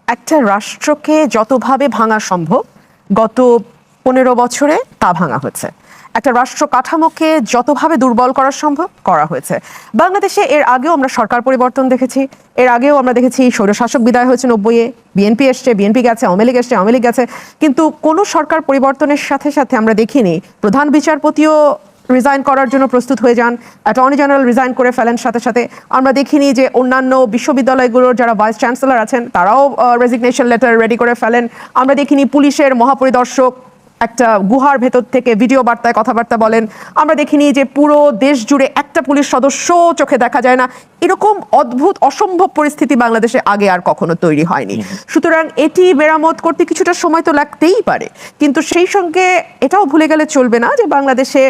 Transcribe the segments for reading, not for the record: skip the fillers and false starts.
একটা রাষ্ট্রকে যতভাবে ভাঙা সম্ভব গত 15 বছরে তা ভাঙা হয়েছে। একটা রাষ্ট্র কাঠামোকে যতভাবে দুর্বল করা সম্ভব করা হয়েছে। বাংলাদেশে এর আগেও আমরা সরকার পরিবর্তন দেখেছি, এর আগেও আমরা দেখেছি স্বৈরশাসক বিদায় হয়েছে 90-এ, বিএনপি এসছে, বিএনপি গেছে, আওয়ামী লীগ এসছে, আওয়ামী লীগ গেছে, কিন্তু কোনো সরকার পরিবর্তনের সাথে সাথে আমরা দেখিনি প্রধান বিচারপতিও রিজাইন করার জন্য প্রস্তুত হয়ে যান, অ্যাটর্নি জেনারেল রিজাইন করে ফেলেন সাথে সাথে। আমরা দেখিনি যে অন্যান্য বিশ্ববিদ্যালয়গুলোর যারা ভাইস চ্যান্সেলর আছেন তারাও রেজিগনেশন লেটার রেডি করে ফেলেন। আমরা দেখিনি পুলিশের মহাপরিদর্শক একটা গুহার ভেতর থেকে ভিডিও বার্তায় কথাবার্তা বলেন। আমরা দেখিনি যে পুরো দেশ জুড়ে একটা পুলিশ সদস্য চোখে দেখা যায় না। এরকম অদ্ভুত অসম্ভব পরিস্থিতি বাংলাদেশে আগে আর কখনো তৈরি হয়নি। সুতরাং এটি মেরামত করতে কিছুটা সময় তো লাগতেই পারে, কিন্তু সেই সঙ্গে এটাও ভুলে গেলে চলবে না যে বাংলাদেশে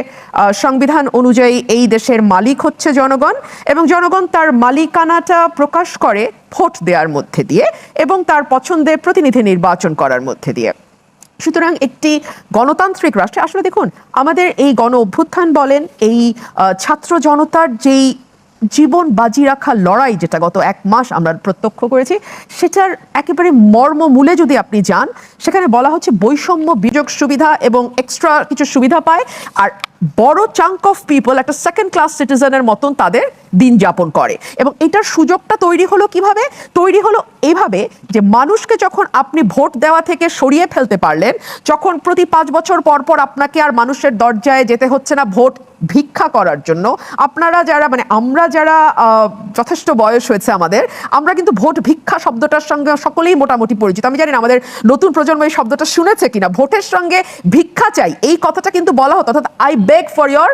সংবিধান অনুযায়ী এই দেশের মালিক হচ্ছে জনগণ, এবং জনগণ তার মালিকানাটা প্রকাশ করে ভোট দেওয়ার মধ্যে দিয়ে এবং তার পছন্দের প্রতিনিধি নির্বাচন করার মধ্যে দিয়ে। সুতরাং একটি গণতান্ত্রিক রাষ্ট্রে আসলে দেখুন, আমাদের এই গণ অভ্যুত্থান বলেন, এই ছাত্র জনতার যেই জীবন বাজি রাখা লড়াই যেটা গত 1 মাস আমরা প্রত্যক্ষ করেছি, সেটার একেবারে মর্মমূলে যদি আপনি যান, সেখানে বলা হচ্ছে বৈষম্য বিযোগ সুবিধা এবং এক্সট্রা কিছু সুবিধা পায়, আর বড় চাঙ্ক অফ পিপল একটা সেকেন্ড ক্লাস সিটিজেনের মতন তাদের দিন যাপন করে। এবং এটার সুযোগটা তৈরি হলো কিভাবে? তৈরি হলো এইভাবে যে মানুষকে যখন আপনি ভোট দেওয়া থেকে সরিয়ে ফেলতে পারলেন, যখন প্রতি 5 বছর পর পর আপনাকে আর মানুষের দরজায় যেতে হচ্ছে না ভোট ভিক্ষা করার জন্য। আপনারা যারা আমরা যারা যথেষ্ট বয়স হয়েছে আমাদের, আমরা কিন্তু ভোট ভিক্ষা শব্দটার সঙ্গে সকলেই মোটামুটি পরিচিত। আমি জানি না আমাদের নতুন প্রজন্ম এই শব্দটা শুনেছে কিনা। ভোটের সঙ্গে ভিক্ষা চাই এই কথাটা কিন্তু বলা হতো, অর্থাৎ I beg for your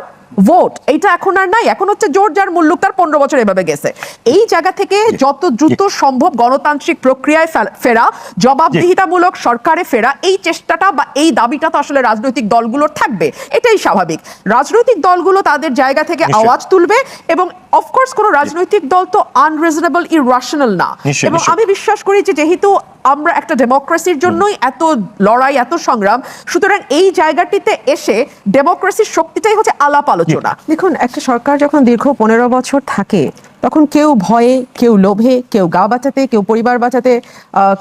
vote. এইটা এখন আর নাই, এখন হচ্ছে জোর যার মুল্লুক তার 15 বছর এভাবে গেছে। এই জায়গা থেকে যত দ্রুত সম্ভব গণতান্ত্রিক প্রক্রিয়ায় ফেরা, জবাবদিহিতামূলক সরকারে ফেরা, এই চেষ্টাটা বা এই দাবিটা তো আসলে রাজনৈতিক দলগুলোর থাকবে, এটাই স্বাভাবিক। রাজনৈতিক দলগুলো তাদের জায়গা থেকে আওয়াজ তুলবে, এবং অফকোর্স কোনো রাজনৈতিক দল তো আনরিজনেবল ইররাশনাল না। এবং আমি বিশ্বাস করি যে যেহেতু আমরা একটা ডেমোক্রেসির জন্যই এত লড়াই, এত সংগ্রাম, সুতরাং এই জায়গাটিতে এসে ডেমোক্রেসির শক্তিটাই হচ্ছে আলাপ আলোচনা। দেখুন, একটা সরকার যখন দীর্ঘ 15 বছর থাকে, তখন কেউ ভয়ে, কেউ লোভে, কেউ গা বাঁচাতে, কেউ পরিবার বাঁচাতে,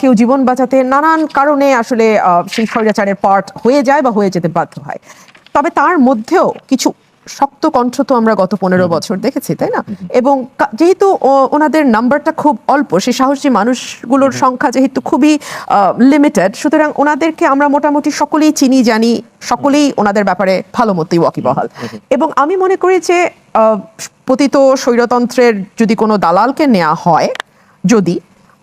কেউ জীবন বাঁচাতে, নানান কারণে আসলে সেই স্বৈরাচারের পার্ট হয়ে যায় বা হয়ে যেতে বাধ্য হয়। তবে তার মধ্যেও কিছু শক্ত কণ্ঠ তো আমরা গত 15 বছর দেখেছি, তাই না? এবং যেহেতু ওনাদের নাম্বারটা খুব অল্প, সেই সাহসী মানুষগুলোর সংখ্যা যেহেতু খুবই লিমিটেড, সুতরাং ওনাদেরকে আমরা মোটামুটি সকলেই চিনি, জানি, সকলেই ওনাদের ব্যাপারে ভালো মতোই ওয়াকিবহাল। এবং আমি মনে করি যে পতিত স্বৈরতন্ত্রের যদি কোনো দালালকে নেওয়া হয়, যদি,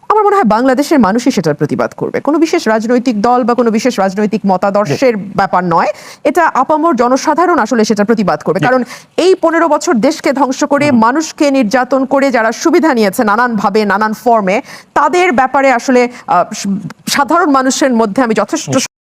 আমার মনে হয় বাংলাদেশের মানুষই সেটার প্রতিবাদ করবে। কোনো বিশেষ রাজনৈতিক দল বা কোনো বিশেষ রাজনৈতিক মতাদর্শের ব্যাপার নয়, এটা আপামর জনসাধারণ আসলে সেটা প্রতিবাদ করবে। কারণ এই 15 বছর দেশকে ধ্বংস করে, মানুষকে নির্যাতন করে যারা সুবিধা নিয়েছে নানানভাবে, নানান ফর্মে, তাদের ব্যাপারে আসলে সাধারণ মানুষের মধ্যে আমি যথেষ্ট